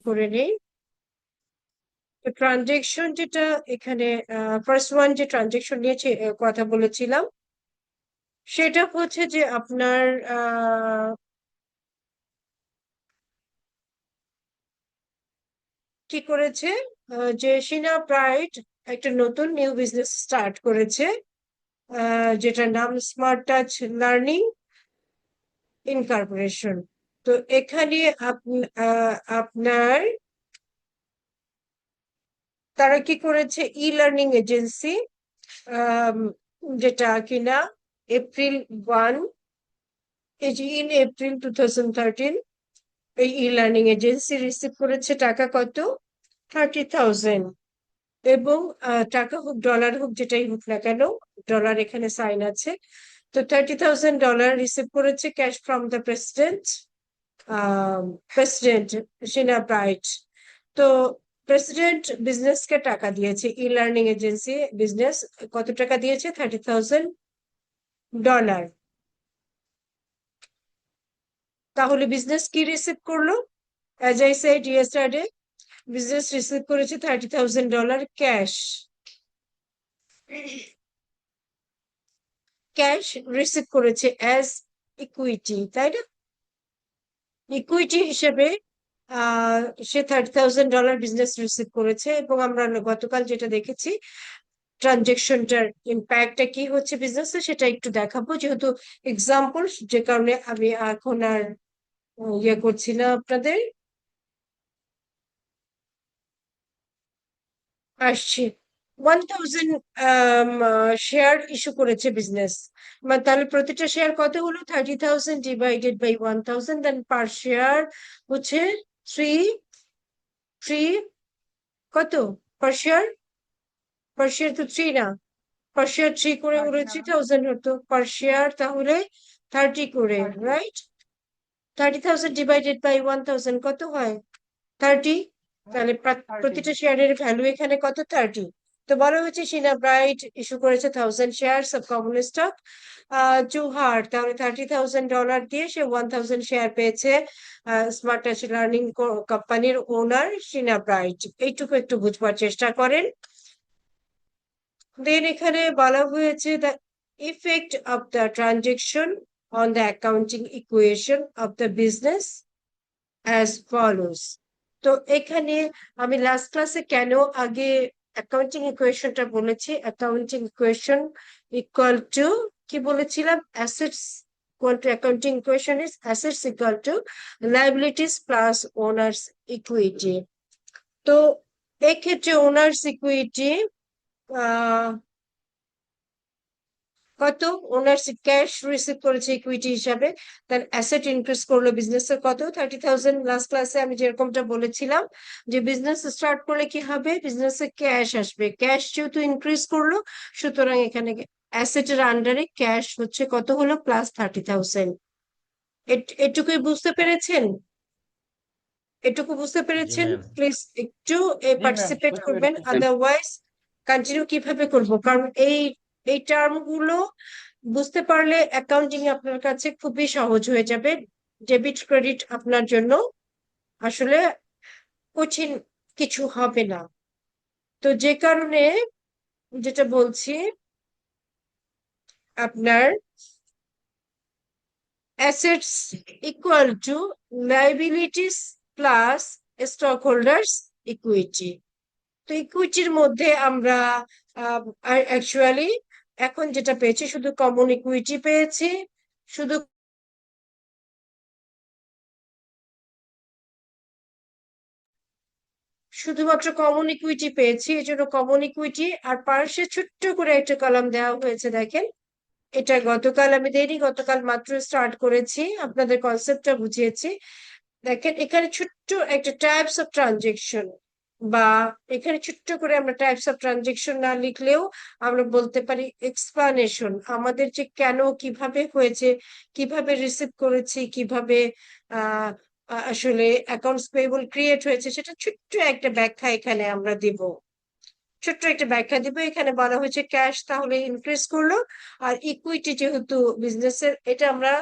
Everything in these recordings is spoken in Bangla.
করে নেই। তো ট্রানজেকশন যেটা এখানে ফার্স্ট ওয়ান যে ট্রানজেকশন নিয়ে কথা বলেছিলাম, সেটা হচ্ছে যে আপনার কি করেছে, যে শিনা ব্রাইট একটা নতুন নিউ বিজনেস স্টার্ট করেছে, যেটার নাম স্মার্ট টাচ লার্নিং ইনকর্পোরেশন। তো এখানে আপনার তারা কি করেছে, ই লার্নিং এজেন্সি, যেটা কিনা এপ্রিল 1, ইন এপ্রিল 2013 এই ই লার্নিং এজেন্সি রিসিভ করেছে টাকা কত, 30,000। এবং টাকা হোক ডলার হোক যেটাই হোক না কেন, ডলার এখানে সাইন আছে। তো $30,000 রিসিভ করেছে cash from the president Sheena bright. তো প্রেসিডেন্ট বিজনেসকে টাকা দিয়েছে, ই লার্নিং এজেন্সি বিজনেস কত টাকা দিয়েছে, $30,000। তাহলে বিজনেস কি রিসিভ করলো, as I said yesterday, business receive করেছে $30,000 ক্যাশ, ক্যাশ রিসিভ করেছে অ্যাজ ইকুইটি, তাই না? ইকুইটি হিসেবে সে $30,000 বিজনেস রিসিভ করেছে। এবং আমরা গতকাল যেটা দেখেছি ট্রানজেকশনটার ইম্প্যাক্টটা কি হচ্ছে বিজনেসে, সেটা একটু দেখাবো, যেহেতু এক্সাম্পল, যে কারণে আমি এখন আর ইয়ে করছি না আপনাদের। আসছি, 1,000 শেয়ার ইস্যু করেছে বিজনেস, মানে তাহলে প্রতিটা শেয়ার কত হলো, 30,000 divided by 1,000, then per share হচ্ছে থ্রি থ্রি কত পার শেয়ার, পার শেয়ার তো 3 না, পার শেয়ার 3 করে হলে 3,000 হতো পার শেয়ার, তাহলে 30 করে, রাইট? 30,000 ডিভাইডেড বাই 1,000 কত হয়, 30। তাহলে প্রতিটা শেয়ারের ভ্যালু এখানে কত, 30। তো বলা হচ্ছে শিনা ব্রাইট ইস্যু করেছে 1,000 share of common stock to her, তাহলে $30,000 দিয়ে সে 1,000 শেয়ার পেয়েছে স্মার্ট টাচ লার্নিং কোম্পানির ওনার শিনা ব্রাইট। এইটুকু একটু বুঝবার চেষ্টা করেন। দেন এখানে বলা হয়েছে the effect of the transaction on the accounting equation of the business as follows. তো এখানে আমি লাস্ট ক্লাসে কেন আগে অ্যাকাউন্টিং ইকুয়েশনটা বলেছি, অ্যাকাউন্টিং ইকুয়েশন ইকুয়াল টু কি বলেছিলাম, assets equal to, accounting equation is assets equal to liabilities plus owners equity. তো এক্ষেত্রে ওনার্স ইকুইটি কত, ওনার ক্যাশ রিসিভ করেছে ইকুইটি হিসাবে, তার অ্যাসেট ইনক্রিজ করলো বিজনেসের কত, 30,000। লাস্ট ক্লাসে আমি যেরকমটা বলেছিলাম যে বিজনেস স্টার্ট করলে কি হবে, বিজনেসে ক্যাশ আসবে, ক্যাশ যেহেতু ইনক্রিজ করলো, সুতরাং এখানে অ্যাসেটের আন্ডারে ক্যাশ হচ্ছে কত হলো, প্লাস 30,000। এটুকুই বুঝতে পেরেছেন, এটুকু বুঝতে জি পেরেছেন? ম্যাম। প্লিজ একটু জি ম্যাম, পার্টিসিপেট বুঝতে করবেন, পেরেছি। আদারওয়াইজ কন্টিনিউ কিভাবে করব, কারণ এই এই টার্ম গুলো বুঝতে পারলে অ্যাকাউন্টিং আপনার কাছে খুবই সহজ হয়ে যাবে। ডেবিট ক্রেডিট আপনার জন্য আসলে কঠিন কিছু হবে না। তো যে কারণে যেটা বলছি, আপনার assets equal to liabilities plus stock holders equity. তো ইকুইটির মধ্যে আমরা অ্যাকচুয়ালি এখন যেটা পেয়েছি, শুধু কমন ইকুইটি পেয়েছি, শুধু শুধুমাত্র কমন ইকুইটি পেয়েছি, এই জন্য কমন ইকুইটি আর পার্শ্বে ছোট্ট করে একটা কলাম দেওয়া হয়েছে, দেখেন। এটা গতকাল আমি দেইনি, গতকাল মাত্র স্টার্ট করেছি, আপনাদের কনসেপ্টটা বুঝিয়েছি। দেখেন এখানে ছোট্ট একটা টাইপস অফ ট্রানজেকশন, বা এখানে ছোট্ট করে আমরা টাইপস অফ ট্রানজেকশন না লিখলেও আমরা বলতে পারি এক্সপ্লানেশন, আমাদের যে কেন কিভাবে হয়েছে, কিভাবে রিসিভ করেছি, কিভাবে আহ আসলে অ্যাকাউন্টস পেয়েবল ক্রিয়েট হয়েছে, সেটা ছোট্ট একটা ব্যাখ্যা এখানে আমরা দিব, ছোট্ট একটা ব্যাখ্যা দিব। এখানে বলা হয়েছে ক্যাশ তাহলে ইনক্রিজ করলো, আর ইকুইটি যেহেতু বিজনেসের, এটা আমরা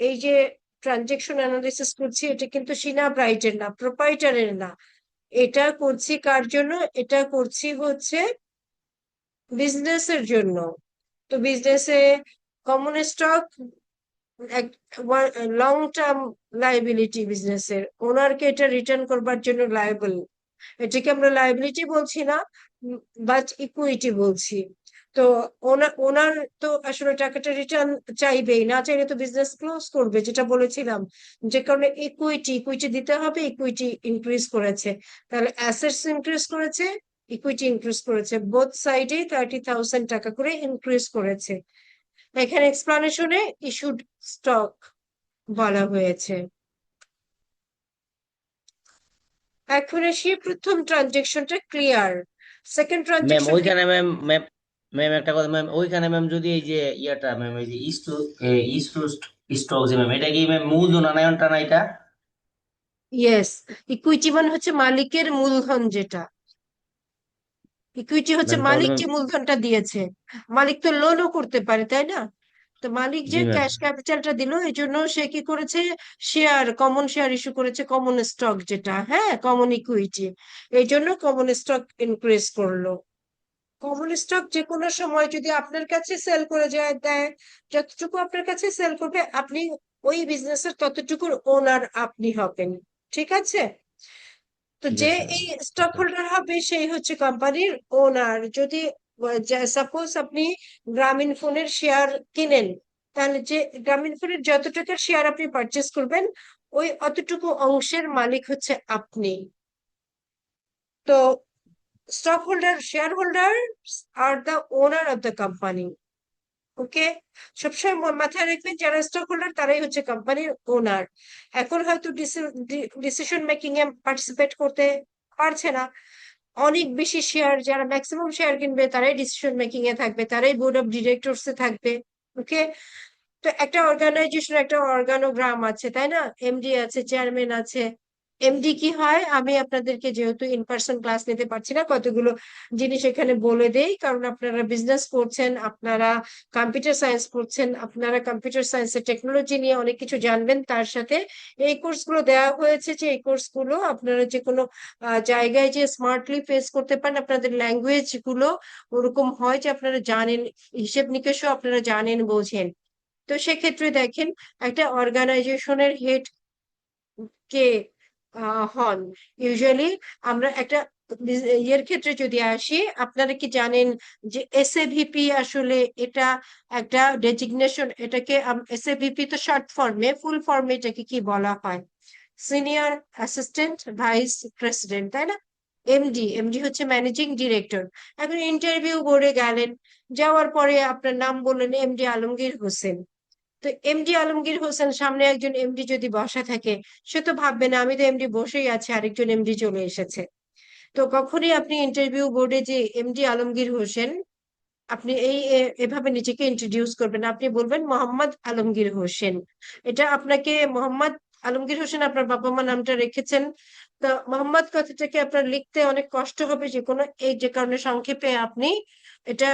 এই যে ট্রানজেকশন অ্যানালিসিস করছি, এটা কিন্তু সিনা ব্রাইটের না, প্রোপাইটারের না। এটা করছি কার জন্য? এটা করছি হচ্ছে বিজনেসের জন্য। তো বিজনেসে common stock long term liability, বিজনেসের ওনারকে এটা রিটার্ন করবার জন্য লায়াবল। এটাকে আমরা লায়াবিলিটি বলছি না, বাট ইকুইটি বলছি। তো ওনার ওনার তো আসলে টাকাটা রিটার্ন চাইবেই, না চাইলে তো বিজনেস ক্লোজ করবে, যেটা বলেছিলাম। যে কারণে ইকুইটি ইকুইটি দিতে হবে, ইকুইটি ইনক্রিজ করেছে, তাহলে অ্যাসেটস ইনক্রিজ করেছে, ইকুইটি ইনক্রিজ করেছে, বোথ সাইডে 30,000 টাকা করে ইনক্রিজ করেছে। এখানে এক্সপ্লানেশনে ইস্যুড স্টক বলা হয়েছে। এখন আসি প্রথম ট্রানজেকশনটা ক্লিয়ার। সেকেন্ড ম্যাম ট্রানজেকশন ওইখানে ম্যাম ম্যাম ম্যাম একটা কথা ম্যাম, ওইখানে ম্যাম যদি এই যে ইয়াটা ম্যাম, এই যে ইস্টু স্টক যে ম্যাম, এটা কি ম্যাম মূলধন আনায়নটা না এটা? ইয়েস, ইকুইটি মানে হচ্ছে মালিকের মূলধন যেটা। ইকুইটি হচ্ছে ম্যাম তাহলে মালিক ম্যাম, যে মূলধনটা দিয়েছে। মালিক তো লোনও করতে পারে, তাই না? তো মালিক জি যে ম্যাম। ক্যাশ ক্যাপিটালটা দিল, এই জন্য সে কি করেছে? শেয়ার, কমন শেয়ার ইস্যু করেছে, কমন স্টক যেটা, হ্যাঁ, কমন ইকুইটি। এই জন্য কমন স্টক ইনক্রিজ করলো। কমন স্টক যে কোনো সময় যদি আপনার কাছে সেল করে যায় দেয়, যতটুকু আপনার কাছে সেল করবে আপনি ওই বিজনেসের ততটুকুর ওনার আপনি হবেন। ঠিক আছে? তো ঠিক যে আছে এই ম্যাম। স্টক হোল্ডার হবে সেই হচ্ছে কোম্পানির ওনার। যদি সাপোজ আপনি গ্রামীণ ফোনের শেয়ার কিনেন, তাহলে যে গ্রামীণ ফোনের যত টাকার শেয়ার আপনি পারচেস করবেন, ওই অতটুকু অংশের মালিক হচ্ছে আপনি। তো স্টক হোল্ডার, শেয়ার হোল্ডার আর the owner of the company. Okay, সবসময় মাথায় রাখবেন যারা স্টক হোল্ডার তারাই হচ্ছে কোম্পানির ওনার। এখন হয়তো ডিসিশন মেকিং এ পার্টিসিপেট করতে পারছে না, অনেক বেশি শেয়ার, যারা ম্যাক্সিমাম শেয়ার কিনবে তারাই ডিসিশন মেকিং এ থাকবে, তারাই বোর্ড অফ ডিরেক্টরস এ থাকবে। ওকে, তো একটা অর্গানাইজেশন একটা অর্গানোগ্রাম আছে, তাই না? এমডি আছে, চেয়ারম্যান আছে। এমডি কি হয় আমি আপনাদেরকে যেহেতু ইন পার্সন ক্লাস নিতে পারছি না, কতগুলো জিনিস এখানে বলে দেই, কারণ আপনারা বিজনেস করছেন, আপনারা কম্পিউটার সায়েন্স পড়ছেন, আপনারা কম্পিউটার সায়েন্সের টেকনোলজি নিয়ে অনেক কিছু জানবেন। তার সাথে এই কোর্সগুলো দেওয়া হয়েছে যে এই কোর্সগুলো আপনারা যে কোনো জায়গায় যে স্মার্টলি ফেস করতে পারেন, আপনাদের ল্যাঙ্গুয়েজ গুলো ওরকম হয় যে আপনারা জানেন, হিসেব নিকেশও আপনারা জানেন, বোঝেন। তো সেক্ষেত্রে দেখেন, একটা অর্গানাইজেশনের হেড কে হন ইউজুয়ালি। আমরা একটা ইয়ের ক্ষেত্রে যদি আসি, আপনারা কি জানেন যে এসএভিপি আসলে এটা একটা ডেজিগনেশন? এটাকে এসএভিপি তো শর্ট ফর্মে, ফুল ফর্মে এটাকে কি বলা হয়? সিনিয়র অ্যাসিস্ট্যান্ট ভাইস প্রেসিডেন্ট, তাই না? এমডি, এমডি হচ্ছে ম্যানেজিং ডিরেক্টর। এখন ইন্টারভিউ বোর্ডে গেলেন, যাওয়ার পরে আপনার নাম বললেন এমডি আলমগীর হোসেন। তো এমডি আলমগীর হোসেন, সামনে একজন এমডি যদি বসা থাকে, সে তো ভাববে না আমি তো এমডি বসেই আছে, আরেকজন এমডি চলে এসেছে। তো কখনই আপনি ইন্টারভিউ বোর্ডে যে এমডি আলমগীর হোসেন, আপনি এভাবে নিজেকে ইন্ট্রোডিউস করবেন, আপনি বলবেন মোহাম্মদ আলমগীর হোসেন। এটা আপনাকে মোহাম্মদ আলমগীর হোসেন আপনার বাবা মা নামটা রেখেছেন। তো মোহাম্মদ কথাটাকে আপনার লিখতে অনেক কষ্ট হবে, যে কোনো এই যে কারণে সংক্ষেপে আপনি এটা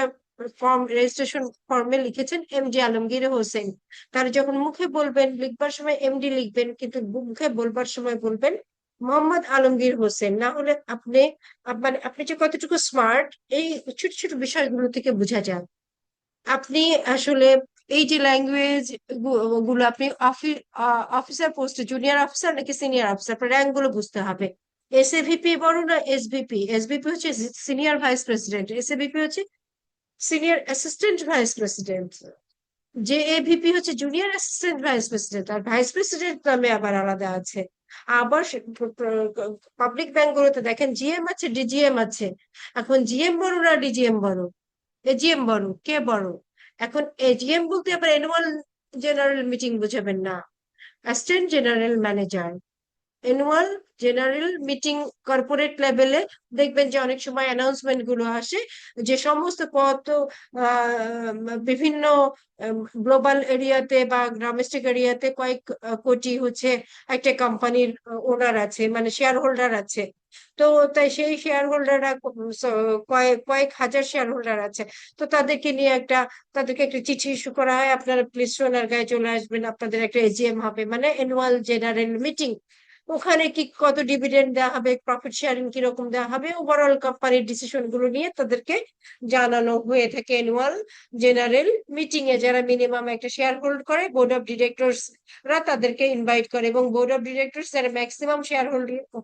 ফর্ম, রেজিস্ট্রেশন ফর্মে লিখেছেন এমডি আলমগীর হোসেন। তাহলে যখন মুখে বলবেন, লিখবার সময় এমডি লিখবেন, কিন্তু মুখে বলবার সময় বলবেন মোহাম্মদ আলমগীর হোসেন। না হলে আপনি মানে আপনি যে কতটুকু স্মার্ট, এই ছোট ছোট বিষয়গুলো থেকে বোঝা যায়। আপনি আসলে এই যে ল্যাঙ্গুয়েজ গুলো আপনি অফিসার পোস্টে, জুনিয়র অফিসার নাকি সিনিয়র অফিসার, আপনার র্যাঙ্ক গুলো বুঝতে হবে। এসএভিপি বড় না এসভিপি? এসভিপি হচ্ছে সিনিয়র ভাইস প্রেসিডেন্ট, এসএভিপি হচ্ছে সিনিয়র অ্যাসিস্ট্যান্ট ভাইস প্রেসিডেন্ট, যে এভিপি হচ্ছে জুনিয়র অ্যাসিস্ট্যান্ট ভাইস প্রেসিডেন্ট, আর ভাইস প্রেসিডেন্ট নামে আবার আলাদা আছে। আবার পাবলিক ব্যাংক গুলোতে দেখেন জিএম আছে, ডিজিএম আছে। এখন জিএম বড় না ডিজিএম বড়? এজিএম বড়। কে বড়? এখন এজিএম বলতে আবার অ্যানুয়াল জেনারেল মিটিং বুঝাবেন না, assistant general manager. Annual general meeting corporate লেভেলে দেখবেন যে অনেক সময় অ্যানাউন্সমেন্ট গুলো আসে যে সমস্ত কত বিভিন্ন গ্লোবাল এরিয়াতে বা ডোমেস্টিক এরিয়াতে কয়েক কোটি হচ্ছে একটা কোম্পানির ওনার আছে, মানে শেয়ার হোল্ডার আছে। তো তাই সেই শেয়ার হোল্ডাররা কয়েক কয়েক হাজার শেয়ার হোল্ডার আছে। তো তাদেরকে নিয়ে তাদেরকে একটা চিঠি ইস্যু করা হয়, আপনারা প্লিজ সোনার গায়ে চলে আসবেন, আপনাদের একটা এজিএম হবে, মানে অ্যানুয়াল জেনারেল মিটিং। ওখানে কি কত ডিভিডেন্ড দেওয়া হবে, প্রফিট শেয়ারিং কিরকম দেওয়া হবে, ওভারঅল কোম্পানির ডিসিশন গুলো নিয়ে তাদেরকে জানানো হয়ে থাকে অ্যানুয়াল জেনারেল মিটিং এ। যারা মিনিমাম একটা শেয়ার হোল্ড করে, বোর্ড অফ ডিরেক্টরস রা তাদেরকে ইনভাইট করে, এবং বোর্ড অফ ডিরেক্টরস যারা ম্যাক্সিমাম শেয়ার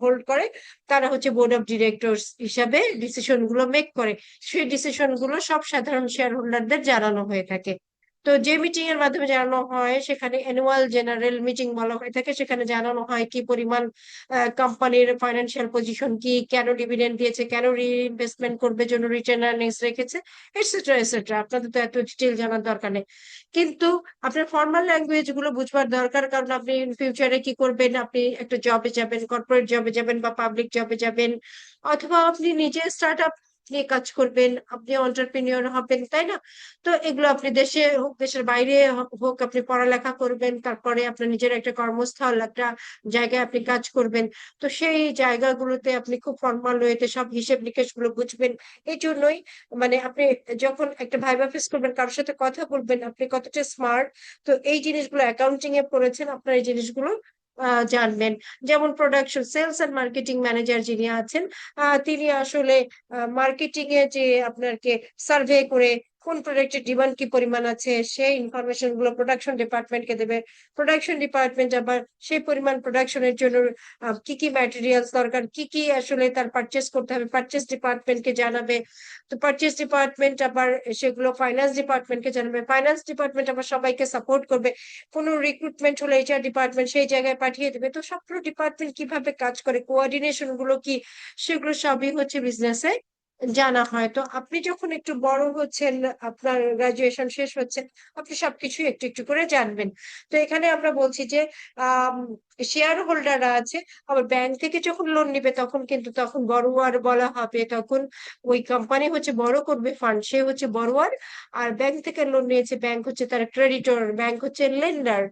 হোল্ড করে তারা হচ্ছে বোর্ড অফ ডিরেক্টরস হিসাবে ডিসিশন গুলো মেক করে। সেই ডিসিশন গুলো সব সাধারণ শেয়ার হোল্ডারদের জানানো হয়ে থাকে। তো যে মিটিং এর মাধ্যমে জানানো হয় সেখানে অ্যানুয়াল জেনারেল মিটিং বলা হয়ে থাকে। সেখানে জানানো হয় কি পরিমাণ কোম্পানির ফাইন্যান্সিয়াল পজিশন কি, কেন ডিভিডেন্ড দিয়েছে, কেন রিইনভেস্টমেন্ট করবে জন্য রিটার্ন আর্নিংস রেখেছে, এটসেট্রা এটসেট্রা। আপনাদের তো এত ডিটেল জানার দরকার নেই, কিন্তু আপনার ফর্মাল ল্যাঙ্গুয়েজ গুলো বুঝবার দরকার, কারণ আপনি ফিউচারে কি করবেন, আপনি একটা জবে যাবেন, কর্পোরেট জবে যাবেন বা পাবলিক জবে যাবেন, অথবা আপনি নিজে স্টার্ট আপ নিয়ে কাজ করবেন, আপনি অন্টারপ্রেনিয়র হবেন, তাই না? তো এগুলো আপনি দেশে হোক দেশের বাইরে হোক আপনি পড়ালেখা করবেন, তারপরে আপনার নিজের একটা কর্মস্থল, একটা জায়গায় আপনি কাজ করবেন। তো সেই জায়গাগুলোতে আপনি খুব ফর্মাল ওয়েতে সব হিসেব নিকেশ গুলো বুঝবেন। এই জন্যই মানে আপনি যখন একটা ভাইবা ফেস করবেন, কারোর সাথে কথা বলবেন, আপনি কতটা স্মার্ট, তো এই জিনিসগুলো অ্যাকাউন্টিং এ পড়েছেন, আপনার এই জিনিসগুলো জানবেন। যেমন production sales and marketing manager যিনি আছেন, তিনি আসলে মার্কেটিং এ যে আপনাকে সার্ভে করে কোন প্রোডাক্টের ডিমান্ড কি পরিমাণ আছে সেই ইনফরমেশন গুলো প্রোডাকশন ডিপার্টমেন্টকে দেবে। প্রোডাকশন ডিপার্টমেন্ট আবার সেই পরিমাণ প্রোডাকশনের জন্য কি কি ম্যাটেরিয়ালস দরকার, কি কি আসলে তার পারচেস করতে হবে, পারচেস ডিপার্টমেন্টকে জানাবে। তো পারচেস ডিপার্টমেন্ট আবার সেগুলো ফাইন্যান্স ডিপার্টমেন্টকে জানাবে, ফাইন্যান্স ডিপার্টমেন্ট আবার সবাইকে সাপোর্ট করবে। কোনো রিক্রুটমেন্ট হলে এইচআর ডিপার্টমেন্ট সেই জায়গায় পাঠিয়ে দেবে। তো সবগুলো ডিপার্টমেন্ট কিভাবে কাজ করে, কোঅর্ডিনেশন গুলো কি, সেগুলো সবই হচ্ছে বিজনেসে জানা হয়। তো আপনি যখন একটু বড় হচ্ছেন, আপনার গ্রাজুয়েশন শেষ হচ্ছে, আপনি সবকিছু একটু একটু করে জানবেন। তো এখানে আমরা বলছি যে আহ শেয়ার হোল্ডাররা আছে, আবার ব্যাংক থেকে যখন লোন নিবে তখন কিন্তু তখন বড়োয়ার বলা হবে, তখন ওই কোম্পানি হচ্ছে বড় করবে ফান্ড, সে হচ্ছে বড়োয়ার। আর ব্যাংক থেকে লোন নিয়েছে, ব্যাংক হচ্ছে তার ক্রেডিটর, ব্যাংক হচ্ছে লেন্ডার।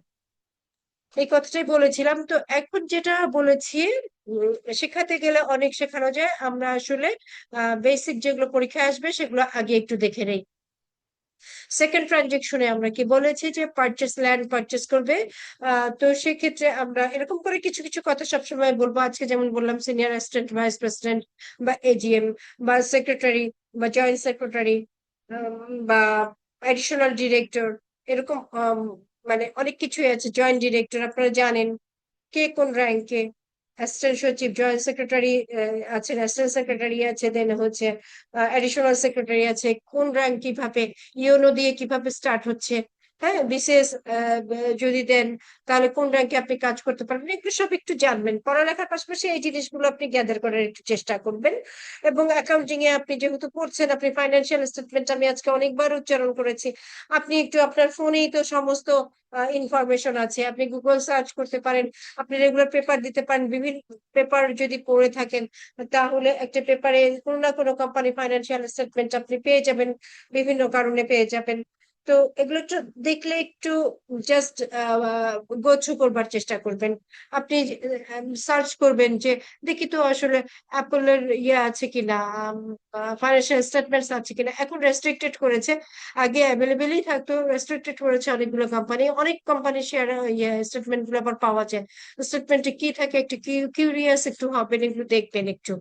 এই কথাটাই বলেছিলাম। তো এখন যেটা বলেছি, শেখাতে গেলে অনেক শেখানো যায়, আমরা আসলে বেসিক যেগুলো পরীক্ষায় আসবে সেগুলো আগে একটু দেখে নেই। সেকেন্ড ট্রানজেকশনে আমরা কি বলেছি যে পারচেস, ল্যান্ড পারচেস করবে। তো সেক্ষেত্রে আমরা এরকম করে কিছু কিছু কথা সবসময় বলবো। আজকে যেমন বললাম সিনিয়র অ্যাসিস্ট্যান্ট ভাইস প্রেসিডেন্ট বা এজিএম বা সেক্রেটারি বা জয়েন্ট সেক্রেটারি বা অ্যাডিশনাল ডিরেক্টর, এরকম মানে অনেক কিছুই আছে। জয়েন্ট ডিরেক্টর আপনারা জানেন কে কোন র্যাঙ্কে, অ্যাসিস্ট্যান্ট সচিব, জয়েন্ট সেক্রেটারি আছেন, অ্যাসিস্ট্যান্ট সেক্রেটারি আছে, দেন হচ্ছে অ্যাডিশনাল সেক্রেটারি আছে, কোন র্যাঙ্ক কিভাবে, ইউনো দিয়ে কিভাবে স্টার্ট হচ্ছে, হ্যাঁ, বিসিএস যদি দেন তাহলে কোন র্যাঙ্কে আপনি কাজ করতে পারবেন, এগুলো সব একটু জানবেন। পড়ালেখার পাশাপাশি এই জিনিসগুলো আপনি গ্যাদার করার একটু চেষ্টা করবেন। এবং অ্যাকাউন্টিং এ আপনি যেহেতু পড়ছেন, আপনি ফাইন্যান্সিয়াল স্টেটমেন্ট আমি আজকে অনেকবার উচ্চারণ করেছি, আপনি একটু আপনার ফোনেই তো সমস্ত ইনফরমেশন আছে, আপনি গুগল সার্চ করতে পারেন, আপনি রেগুলার পেপার দিতে পারেন। বিভিন্ন পেপার যদি পড়ে থাকেন তাহলে একটা পেপারে কোনো না কোনো কোম্পানি ফাইন্যান্সিয়াল স্টেটমেন্ট আপনি পেয়ে যাবেন, বিভিন্ন কারণে পেয়ে যাবেন। তো এগুলো একটু দেখলে একটু জাস্ট গোছু করবার চেষ্টা করবেন। আপনি সার্চ করবেন যে দেখি তো আসলে অ্যাপলের ইয়ে আছে কিনা, ফাইন্যান্সিয়াল স্টেটমেন্টস আছে কিনা। এখন রেস্ট্রিক্টেড করেছে, আগে অ্যাভেলেবেলই থাকতো, রেস্ট্রিক্টেড করেছে অনেকগুলো কোম্পানি। অনেক কোম্পানি শেয়ার ইয়ে স্টেটমেন্ট গুলো আবার পাওয়া যায়। স্টেটমেন্টে কি থাকে একটু কিউরিয়াস একটু হবেন, একটু দেখবেন একটু।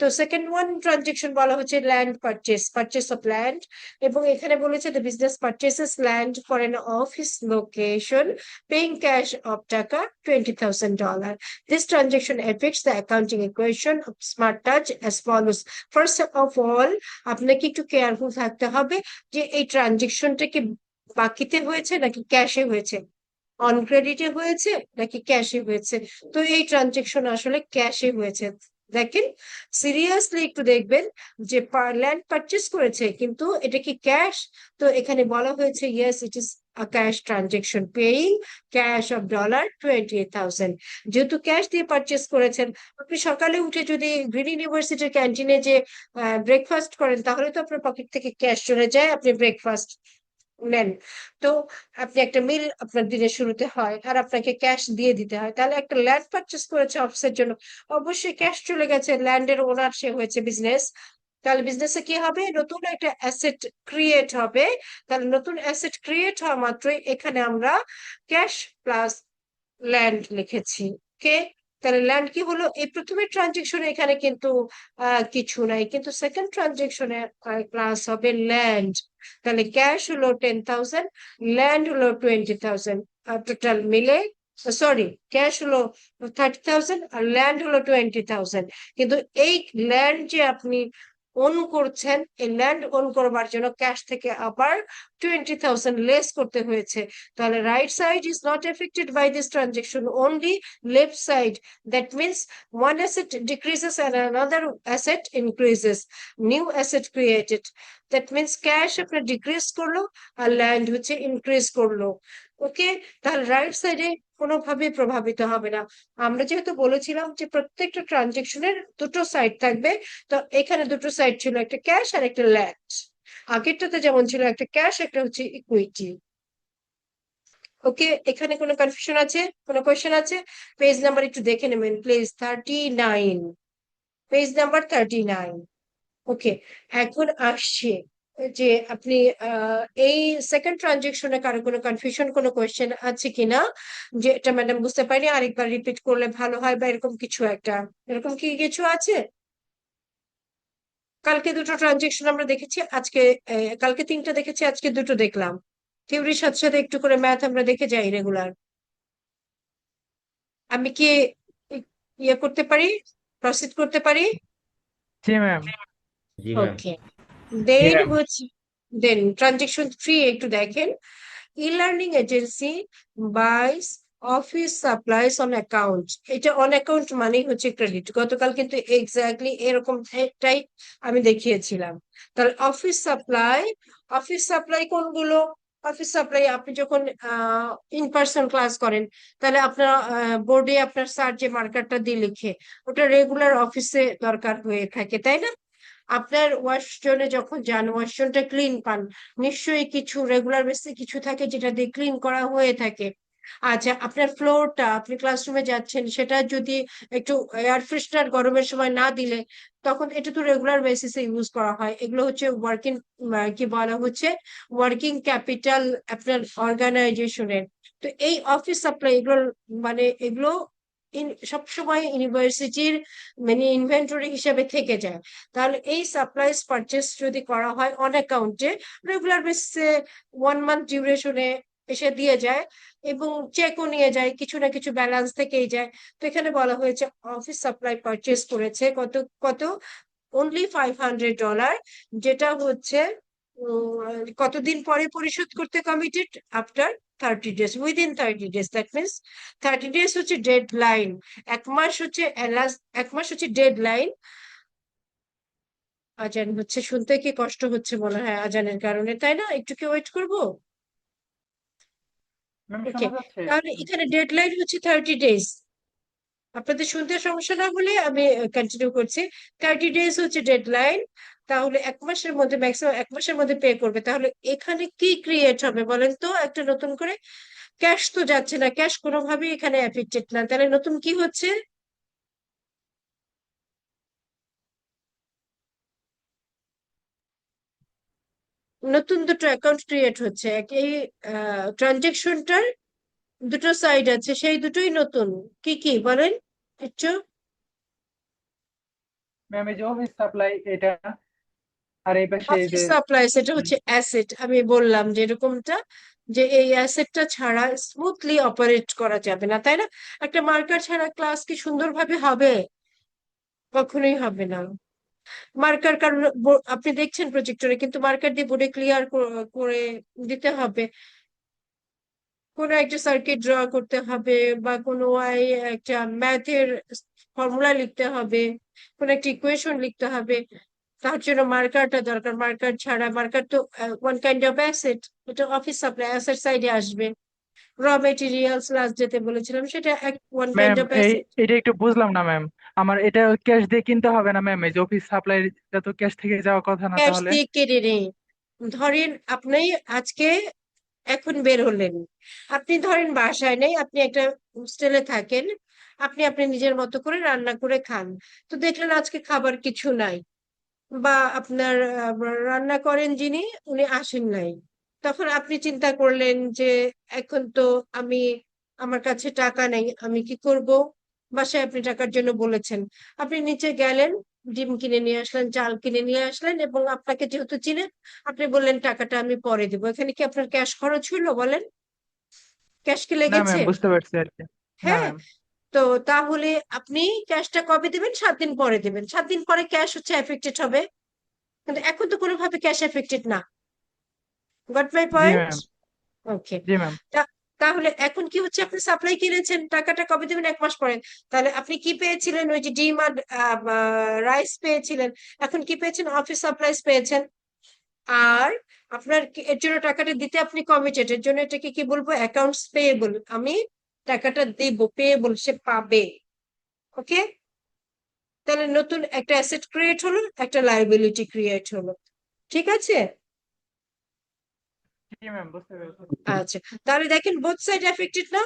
তো সেকেন্ড ওয়ান ট্রানজেকশন বলা হচ্ছে land purchase, purchase of land. এবং এখানে বলেছে the business purchases land for an office location paying cash of টাকা $20,000. This transaction affects the accounting equation of smart touch as follows. First of all, আপনাকে একটু কেয়ারফুল থাকতে হবে যে এই ট্রানজেকশনটা কি বাকিতে হয়েছে নাকি ক্যাশে হয়েছে, অন ক্রেডিটে হয়েছে নাকি ক্যাশে হয়েছে। তো এই ট্রানজেকশন আসলে ক্যাশে হয়েছে। দেখেন, সিরিয়াসলি একটু দেখবেন যে ল্যান্ড পারচেস করেছে কিন্তু এটা কি ক্যাশ। তো এখানে বলা হয়েছে yes it is a cash transaction paying cash of $28,000। যেহেতু ক্যাশ দিয়ে পারচেস করেছেন, আপনি সকালে উঠে যদি গ্রিন ইউনিভার্সিটির ক্যান্টিনে যে ব্রেকফাস্ট করেন, তাহলে তো আপনার পকেট থেকে ক্যাশ চলে যায়, আপনি ব্রেকফাস্ট নেন। তো আপনি একটা মিল আপনার দিনের শুরুতে হয়, আর আপনাকে ক্যাশ দিয়ে দিতে হয়। তাহলে একটা ল্যান্ড পারচেস করেছে অফিসের জন্য, অবশ্যই ক্যাশ চলে গেছে, ল্যান্ডের ওনার সে হয়েছে বিজনেস। তাহলে বিজনেসে কি হবে, নতুন একটা অ্যাসেট ক্রিয়েট হবে। তাহলে নতুন অ্যাসেট ক্রিয়েট হওয়া মাত্রই এখানে আমরা ক্যাশ প্লাস ল্যান্ড লিখেছি। ওকে, তাহলে ল্যান্ড কি হলো, এই প্রথমের ট্রানজেকশনে এখানে কিন্তু কিছু নাই, কিন্তু সেকেন্ড ট্রানজেকশনে প্লাস হবে ল্যান্ড। তাহলে ক্যাশ হলো 10,000, ল্যান্ড হলো 20,000, টোটাল মিলে, সরি, ক্যাশ হলো 30,000 আর ল্যান্ড হলো 20,000। কিন্তু এই ল্যান্ড যে আপনি ওন করছেন, এই ল্যান্ড ওন করবার জন্য ক্যাশ থেকে আবার 20,000 লেস করতে হয়েছে। তাহলে right side is not affected by this transaction, only left side. That means one asset decreases and another asset increases, new asset created. That means cash আপনার ডিক্রিজ করলো আর ল্যান্ড হচ্ছে ইনক্রিজ করলো। ওকে, তাহলে রাইট সাইডে কোনোভাবেই প্রভাবিত হবে না। আমরা যেহেতু বলেছিলাম যে প্রত্যেকটা ট্রানজেকশনের দুটো সাইড থাকবে, তো এখানে দুটো সাইড ছিল, একটা ক্যাশ আর একটা ল্যান্ড। আগেরটাতে যেমন ছিল একটা ক্যাশ, একটা হচ্ছে ইকুইটি। ওকে, এখানে কোনো কনফিউশন আছে, কোনো কোয়েশ্চেন আছে? পেজ নাম্বার একটু দেখে নেবেন প্লিজ, 39, পেজ নাম্বার 39। ওকে, এখন আসছে যে আপনি এই সেকেন্ড ট্রানজেকশনে কারো কোনো কনফিউশন, কোনো কোয়েশ্চেন আছে কিনা, যে এটা ম্যাডাম বুঝতে পারিনি, আরেকবার রিপিট করলে ভালো হয়, বা এরকম কিছু একটা, এরকম কি কিছু আছে? কালকে দুটো ট্রানজেকশন আমরা দেখেছি, আজকে কালকে তিনটা দেখেছি, আজকে দুটো দেখলাম। থিওরির সাথে সাথে একটু করে ম্যাথ আমরা দেখে যাই রেগুলার। আমি কি ইয়ে করতে পারি, প্রসিড করতে পারি? জি ম্যাম। জি ম্যাম। ওকে, জি দেন ম্যাম। হচ্ছে, দেন ট্রানজেকশন 3 একটু দেখেন। E-learning agency buys office supplies on account. এটা অন অ্যাকাউন্ট মানেই হচ্ছে ক্রেডিট, গতকাল কিন্তু এক্স্যাক্টলি এরকম টাই আমি দেখিয়েছিলাম। তাহলে অফিস সাপ্লাই, অফিস সাপ্লাই কোনগুলো? অফিস সাপ্লাই আপনি যখন ইন পার্সন ক্লাস করেন, তাহলে আপনার বোর্ডে আপনার স্যার যে মার্কারটা দিয়ে লিখে, ওটা রেগুলার অফিসে দরকার হয়ে থাকে, তাই না? আপনার ওয়াশ জোনে যখন যান, ওয়াশ জোনটা ক্লিন পান, নিশ্চয়ই কিছু রেগুলার বেসিসে কিছু থাকে যেটা দিয়ে ক্লিন করা হয়ে থাকে। আচ্ছা, আপনার ফ্লোরটা, আপনি ক্লাসরুমে যাচ্ছেন, সেটা যদি একটু এয়ার ফ্রেশনার গরমের সময় না দিলে, তখন এটা তো রেগুলার বেসিসে ইউজ করা হয়। এগুলো হচ্ছে ওয়ার্কিং, কি বলা হচ্ছে, ওয়ার্কিং ক্যাপিটাল আপনার অর্গানাইজেশনের। তো এই অফিস সাপ্লাই এগুলো, মানে এগুলো সবসময় ইউনিভার্সিটির মানে ইনভেন্টরি হিসেবে থেকে যায়। তাহলে এই সাপ্লাইজ পারচেস যদি করা হয় অন অ্যাকাউন্টে, রেগুলার বেসিসে 1 মান্থ ডিউরেশনে এসে দিয়ে যায়, এবং চেকও নিয়ে যায়, কিছু না কিছু ব্যালেন্স থেকেই যায়। তো এখানে বলা হয়েছে অফিস সাপ্লাই পারচেস করেছে কত কত, অনলি $500, যেটা হচ্ছে কতদিন পরে পরিশোধ করতে committed, after 30 days, within 30 days। That means 30 days হচ্ছে ডেড লাইন, 1 মাস হচ্ছে last, 1 মাস হচ্ছে ডেড লাইন। আজান হচ্ছে, শুনতে কি কষ্ট হচ্ছে মনে হয় আজানের কারণে, তাই না? একটু কি ওয়েট করবো? ম্যাম ওকে, শোনা যাচ্ছে? তাহলে এখানে ডেডলাইন হচ্ছে 30 days। আপনাদের শুনতে সমস্যা না হলে আমি কন্টিনিউ করছি। 30 days হচ্ছে ডেডলাইন, তাহলে 1 মাসের মধ্যে, ম্যাক্সিমাম 1 মাসের মধ্যে পে করবে। তাহলে এখানে কি ক্রিয়েট হবে বলেন তো একটা নতুন করে? ক্যাশ তো যাচ্ছে না, ক্যাশ কোনোভাবেই এখানে অ্যাফেক্টেড না, তাহলে নতুন কি হচ্ছে? নতুন দুটো অ্যাকাউন্ট ক্রিয়েট হচ্ছে, এই ট্রানজেকশনটার দুটো সাইড আছে, সেই দুটোই নতুন। কি কি বলেন একটু? ম্যাম এই যে অফিস সাপ্লাই এটা, আর এই পাশে এই অফিস যে সাপ্লাই সেটা হচ্ছে অ্যাসেট, আমি বললাম যে এরকমটা, যে এই অ্যাসেটটা ছাড়া স্মুথলি অপারেট করা যাবে না, তাই না? একটা মার্কার ছাড়া ক্লাস কি সুন্দরভাবে হবে? কখনোই হবে না। মার্কার, কারণ আপনি দেখছেন প্রজেক্টরে, কিন্তু মার্কার দিয়ে বোর্ডে ক্লিয়ার করে দিতে হবে। কোনো একটা সার্কিট ড্র করতে হবে, বা কোনো একটা ম্যাথের ফর্মুলা লিখতে হবে, কোনো একটা ইকুয়েশন লিখতে হবে, তার জন্য মার্কারটা দরকার, মার্কার ছাড়া, মার্কার তো ওয়ান কাইন্ড অফ অ্যাসেট, এটা অফিস সাপ্লাই অ্যাসেট সাইডে আসবে। র মেটেরিয়ালস লাস্ট যেতে বলেছিলাম সেটা এক one kind ma'am of asset. এটা একটু বুঝলাম না ম্যাম। আমার এটা ক্যাশ দিয়ে কিনতে হবে না ম্যাম? এই যে অফিস সাপ্লাই, এটা তো ক্যাশ থেকে যাওয়ার কথা না ক্যাশ তাহলে? দিয়ে কেটে নেই। ধরেন আপনি আজকে এখন বের হলেন, আপনি ধরেন বাসায় নেই, আপনি একটা হোস্টেলে থাকেন, আপনি আপনি নিজের মতো করে রান্না করে খান, তো দেখলেন আজকে খাবার কিছু নাই, বা আপনার রান্না করেন যিনি উনি আসেন নাই, তখন আপনি চিন্তা করলেন যে এখন তো আমি, আমার কাছে টাকা নেই, আমি কি করব? বাসায় আপনি টাকার জন্য বলেছেন, আপনি নিচে গেলেন, ডিম কিনে নিয়ে আসলেন, চাল কিনে নিয়ে আসলেন, এবং আপনাকে যেহেতু চিনেন আপনি বললেন টাকাটা আমি পরে দেবো। এখানে কি আপনার ক্যাশ খরচ হইলো বলেন? ক্যাশ কি না লেগেছে? ম্যাম, বুঝতে পারছি আর কি। না হ্যাঁ। ম্যাম। তো তাহলে আপনি ক্যাশটা কবে দেবেন? 7 দিন পরে দেবেন। 7 দিন পরে ক্যাশ হচ্ছে এফেক্টেড হবে, কিন্তু এখন তো কোনোভাবে ক্যাশ এফেক্টেড না। Got my G point? Ma'am. Okay. G ma'am. তাহলে এখন কি হচ্ছে, আপনি সাপ্লাই কিনেছেন, টাকাটা কবে দেবেন? 1 মাস পরে। তাহলে আপনি কি পেয়েছিলেন? ওই যে ডিম আর রাইস পেয়েছিলেন, এখন কি পেয়েছেন? অফিস সাপ্লাইজ পেয়েছেন। আর আপনার এর জন্য টাকাটা দিতে আপনি কমিটেড, এর জন্য এটাকে কি বলবো? Accounts payable. আমি টাকাটা দেব, পেয়েবল, সে পাবে। ওকে। তাহলে নতুন একটা অ্যাসেট ক্রিয়েট হলো, একটা লায়াবিলিটি ক্রিয়েট হলো। ঠিক আছে? জি ম্যাম, বুঝতে পেরেছি। আচ্ছা, তাহলে দেখেন বোথ সাইড এফেক্টেড না?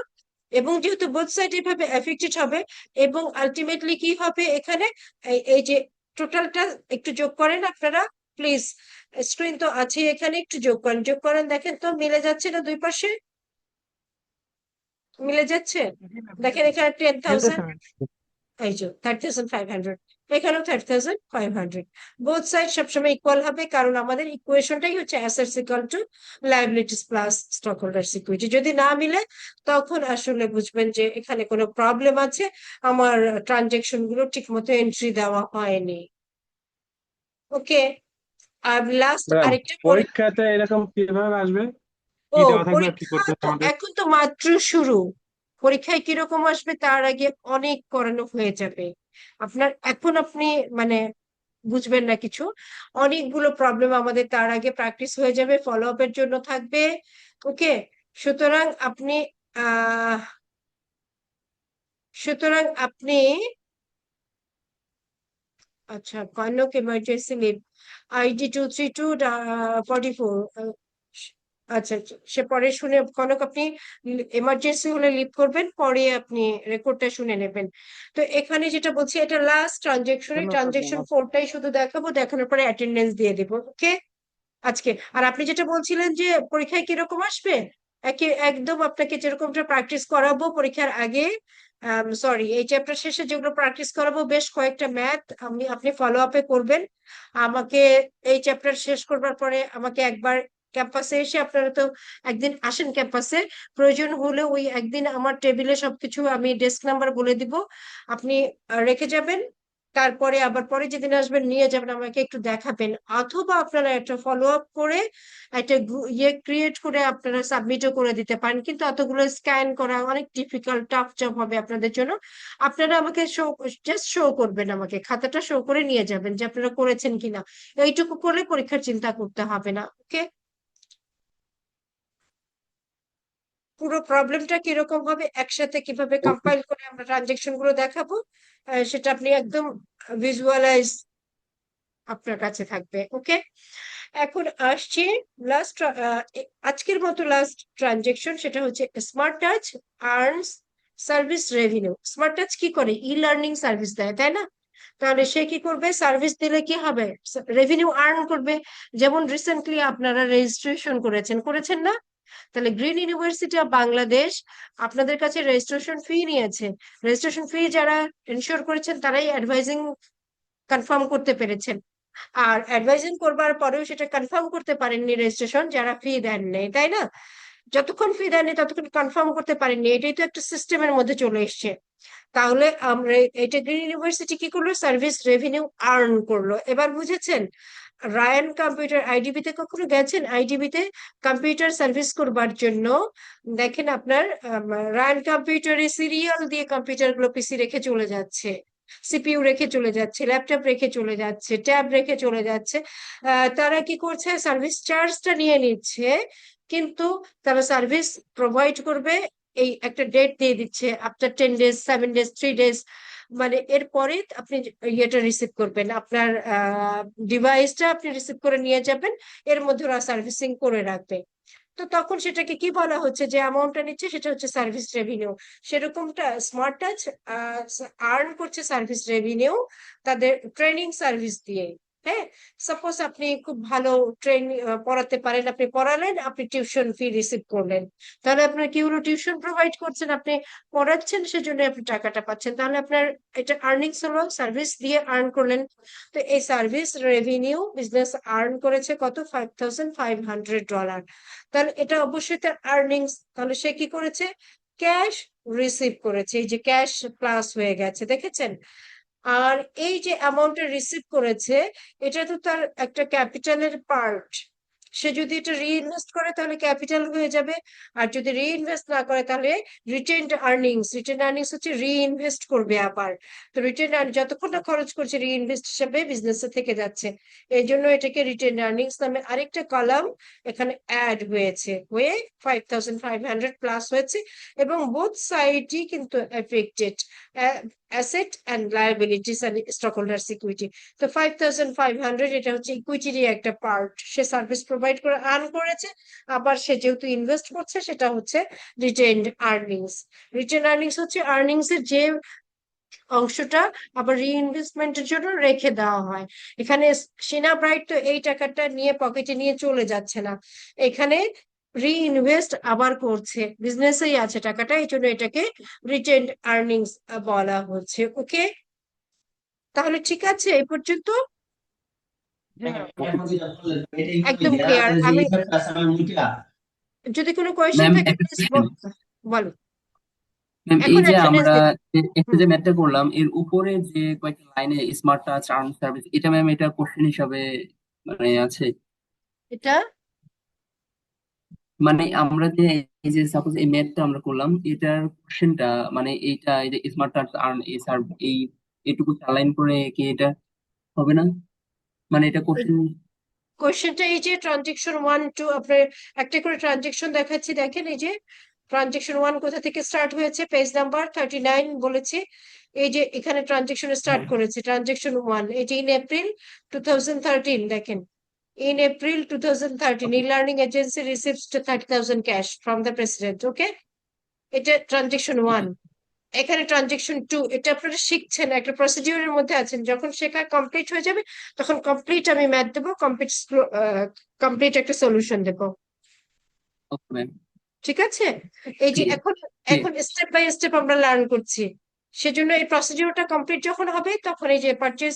এবং যেহেতু বোথ সাইড এভাবে এফেক্টেড হবে, এবং আলটিমেটলি কি হবে এখানে, এই যে টোটালটা একটু যোগ করেন আপনারা প্লিজ, স্ক্রিন তো আছে এখানে, একটু যোগ করেন, যোগ করেন, দেখেন তো মিলে যাচ্ছে না? দুই পাশে মিলে যাচ্ছে? জি ম্যাম, দেখেন এখানে মিলতেছে 10,000, ম্যাম। এই যে 30,500, এখানেও 30,500। বোথ সাইড সবসময় ইকুয়াল হবে, কারণ আমাদের ইকুয়েশনটাই হচ্ছে assets equal to liabilities plus stock holders equity. যদি না মিলে তখন আসলে বুঝবেন যে এখানে কোনো প্রবলেম আছে, আমার ট্রানজেকশন গুলো ঠিক মতো এন্ট্রি দেওয়া হয়নি। ওকে। আর লাস্ট ম্যাম, আরেকটা বলে, পরীক্ষাতে এরকম কিভাবে আসবে? কি ও দেওয়া থাকবে আর কি পরীক্ষা করতে হবে তো আমাদের? এখন তো মাত্র শুরু, পরীক্ষায় কিরকম আসবে তার আগে অনেক করানো হয়ে যাবে আপনার। এখন আপনি মানে বুঝবেন না কিছু, অনেকগুলো প্রবলেম আমাদের তার আগে প্র্যাকটিস হয়ে যাবে, ফলো আপের জন্য থাকবে। ওকে। সুতরাং আপনি আহ সুতরাং আপনি আচ্ছা, কনক এমার্জেন্সি লিভ আইডি 23244। আচ্ছা আচ্ছা, সে পরে শুনে, কনক আপনি এমার্জেন্সি হলে লিভ করবেন, পরে আপনি রেকর্ডটা শুনে নেবেন। তো এখানে যেটা বলছি, এটা লাস্ট ট্রানজেকশন, ট্রানজেকশন 4টাই শুধু দেখাবো, দেখানোর পরে অ্যাটেন্ডেন্স দিয়ে দেবো। ওকে। আজকে আর আপনি যেটা বলছিলেন যে পরীক্ষায় কিরকম আসবে, একদম আপনাকে যেরকমটা প্র্যাকটিস করাবো পরীক্ষার আগে, সরি এই চ্যাপ্টার শেষে যেগুলো প্র্যাকটিস করাবো, বেশ কয়েকটা ম্যাথ আপনি ফলো আপে করবেন। আমাকে এই চ্যাপ্টার শেষ করবার পরে আমাকে একবার ক্যাম্পাসে এসে, আপনারা তো একদিন আসেন ক্যাম্পাসে, প্রয়োজন হলে ওই একদিন আমার টেবিলে সবকিছু আমি ডেস্ক নাম্বার বলে দিব, আপনি রেখে যাবেন, তারপরে আবার পরে যেদিন আসবেন নিয়ে যাবেন, আমাকে একটু দেখাবেন, অথবা আপনারা একটা ফলো আপ করে একটা ইয়ে ক্রিয়েট করে আপনারা সাবমিটও করে দিতে পারেন, কিন্তু অতগুলো স্ক্যান করা অনেক ডিফিকাল্ট, টাফ জব হবে আপনাদের জন্য। আপনারা আমাকে জাস্ট শো করবেন, আমাকে খাতাটা শো করে নিয়ে যাবেন যে আপনারা করেছেন কিনা, এইটুকু করলে পরীক্ষার চিন্তা করতে হবে না। ওকে। পুরো প্রবলেমটা কিরকম হবে, একসাথে কিভাবে কম্পাইল করে আমরা ট্রানজেকশন গুলো দেখাবো, সেটা আপনি একদম ভিজুয়ালাইজ আপনার কাছে থাকবে। ওকে। এখন আসছি লাস্ট, আজকের মতো লাস্ট ট্রানজেকশন, সেটা হচ্ছে smart touch earns service revenue. Smart touch কি করে? ই লার্নিং সার্ভিস দেয়, তাই না? তাহলে সে কি করবে? সার্ভিস দিলে কি হবে? রেভিনিউ আর্ন করবে। যেমন রিসেন্টলি আপনারা রেজিস্ট্রেশন করেছেন না? তাহলে গ্রিন ইউনিভার্সিটি অফ বাংলাদেশ আপনাদের কাছে রেজিস্ট্রেশন ফি নিয়েছে। রেজিস্ট্রেশন ফি যারা ইনশিওর করেছেন তারাই অ্যাডভাইজিং কনফার্ম করতে পেরেছেন, আর অ্যাডভাইজিং করবার পরেও সেটা কনফার্ম করতে পারেননি রেজিস্ট্রেশন যারা ফি দেননি, তাই না? যতক্ষণ ফি দেননি ততক্ষণ কনফার্ম করতে পারেননি, এটাই তো একটা সিস্টেমের মধ্যে চলে এসছে। তাহলে আমরা, এটা গ্রিন ইউনিভার্সিটি কি করলো? সার্ভিস রেভিনিউ আর্ন করলো। এবার বুঝেছেন? রায়ান কম্পিউটার আইডিবি তে কখনো গেছেন? আইডিবি তে কম্পিউটার সার্ভিস করবার জন্য দেখেন আপনার রায়ান কম্পিউটারে সিরিয়াল দিয়ে কম্পিউটার গুলো পিসি রেখে চলে যাচ্ছে, সিপিইউ রেখে চলে যাচ্ছে, ল্যাপটপ রেখে চলে যাচ্ছে, ট্যাব রেখে চলে যাচ্ছে। তারা কি করছে, সার্ভিস চার্জটা নিয়ে নিচ্ছে, কিন্তু তারা সার্ভিস প্রোভাইড করবে, এই একটা ডেট দিয়ে দিচ্ছে, আফটার 10 ডেজ, 7 ডেজ, 3 ডেজ, মানে এরপরে আপনি ইয়েটা রিসিভ করবেন, আপনার ডিভাইসটা আপনি রিসিভ করে নিয়ে যাবেন, এর মধ্যে ওরা সার্ভিসিং করে রাখবে। তো তখন সেটাকে কি বলা হচ্ছে, যে অ্যামাউন্টটা নিচ্ছে সেটা হচ্ছে সার্ভিস রেভিনিউ। সেরকমটা স্মার্ট টাচ আর্ন করছে সার্ভিস রেভিনিউ তাদের ট্রেনিং সার্ভিস দিয়ে। হ্যাঁ, সাপোজ আপনি খুব ভালো ট্রেন পড়াতে পারেন, আপনি পড়ালেন, আপনি টিউশন ফি রিসিভ করলেন, তাহলে আপনার কি হলো, টিউশন প্রোভাইড করছেন, আপনি পড়াচ্ছেন, সেজন্য আপনি টাকাটা পাচ্ছেন, তাহলে আপনার এটা আর্নিংস হলো, সার্ভিস দিয়ে আর্ন করলেন। তো এই সার্ভিস রেভিনিউ বিজনেস আর্ন করেছে কত, $5,500। তাহলে এটা অবশ্যই তার আর্নিংস। তাহলে সে কি করেছে, ক্যাশ রিসিভ করেছে, এই যে ক্যাশ প্লাস হয়ে গেছে, দেখেছেন। আর এই যে অ্যামাউন্টটা রিসিভ করেছে, এটা তো তার একটা ক্যাপিটালের পার্ট। সে যদি এটা রিইনভেস্ট করে তাহলে ক্যাপিটাল হয়ে যাবে, আর যদি রিইনভেস্ট না করে তাহলে রিটেনড আর্নিংস। রিটেনড আর্নিংস হচ্ছে রিইনভেস্ট করবে আবার। তো রিটেনড আর্ন যতক্ষণ না খরচ করছে রিইনভেস্ট হিসাবে বিজনেসে থেকে যাচ্ছে, এই জন্য এটাকে রিটেনড আর্নিংস নামে আরেকটা কলাম এখানে অ্যাড হয়েছে, হয়ে 5,500 প্লাস হয়েছে, এবং বোথ সাইডই কিন্তু affected, asset and liabilities and stock holders equity. তো 5,500 এটা হচ্ছে ইকুইটিরই একটা পার্ট, সে সার্ভিস প্রোভাইড করে আর্ন করেছে, আবার সে যেহেতু ইনভেস্ট করছে সেটা হচ্ছে রিটেনড আর্নিংস। রিটেনড আর্নিংস হচ্ছে আর্নিংস এর যে অংশটা আবার রিইনভেস্টমেন্টের জন্য রেখে দেওয়া হয়। এখানে সিনা ব্রাইট তো এই টাকাটা নিয়ে পকেটে নিয়ে চলে যাচ্ছে না, এখানে রিইনভেস্ট আবার করছে, বিজনেসেই আছে টাকাটা, এই জন্য এটাকে রিটেনড আর্নিংস বলা হচ্ছে। ওকে, তাহলে ঠিক আছে এই পর্যন্ত এখন যেটা বললেন, এটাই কি একদম ওই ক্লিয়ার। গ্যারান্টার যে আমি ইফেক্ট আছে আমি মুইটা যদি কোনো কোয়েশ্চেন ম্যাম থাকে একটা প্লিজ question। বলো। ম্যাম এই এখন যে অ্যাটেন্ডেন্স আমরা দিন। একটা যে ম্যাথটা করলাম এর উপরে যে কয়েকটা লাইনে স্মার্ট টাচ আর্ন সার্ভিস, এটা ম্যাম এটা কোশ্চেন হিসাবে মানে আছে? এটা মানে আমরা যে এই যে সাপোজ এই ম্যাথটা আমরা করলাম এটার কোশ্চেনটা মানে এইটা এই যে স্মার্ট টাচ আর্ন এই সার্ভ এই এটুকু লাইন করে কি এটা হবে না? মানে এটা কোশ্চেন। কোয়েশ্চেনটা এই যে ট্রানজেকশন 1 2, আপনার একটা করে ট্রানজেকশন দেখাচ্ছি, দেখেন এই যে ট্রানজেকশন 1 কোথা থেকে স্টার্ট হয়েছে, পেজ নাম্বার 39 বলেছে। এই যে এখানে ট্রানজেকশন স্টার্ট করেছে, ট্রানজেকশন 1, এটি ইন এপ্রিল 2013, দেখেন in April 2013 e-learning agency receives 30,000 cash from the president. Okay, এটা ট্রানজেকশন 1। এখানে ট্রানজেকশন 2, এটা আপনারা শিখছেন, একটা প্রসিডিউরের মধ্যে আছেন, যখন শেখা কমপ্লিট হয়ে যাবে তখন কমপ্লিট আমি ম্যাথ দেবো, কমপ্লিট একটা সলিউশন দেবো। Okay ma'am. ঠিক আছে, এই যে এখন এখন স্টেপ বাই স্টেপ আমরা লার্ন করছি, সেজন্য এই প্রসিডিউরটা কমপ্লিট যখন হবে তখন এই যে পারচেজ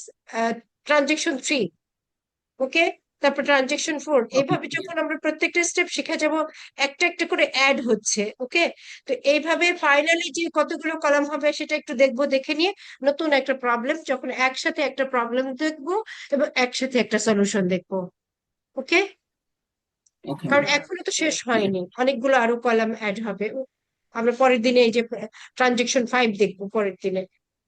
ট্রানজেকশন 3, ওকে, তারপর ট্রানজেকশন 4, এইভাবে যখন আমরা প্রত্যেকটা স্টেপ শিখে যাব একটা একটা করে অ্যাড হচ্ছে। ওকে, তো এইভাবে ফাইনালি যে কতগুলো কলাম হবে সেটা একটু দেখবো, দেখে নিয়ে নতুন একটা প্রবলেম, যখন একসাথে একটা প্রবলেম দেখবো এবং একসাথে একটা সলিউশন দেখবো। ওকে, ওকে কারণ এখনো তো শেষ হয়নি, অনেকগুলো আরো কলাম অ্যাড হবে। আমরা পরের দিনে এই যে ট্রানজেকশন 5 দেখবো পরের দিনে।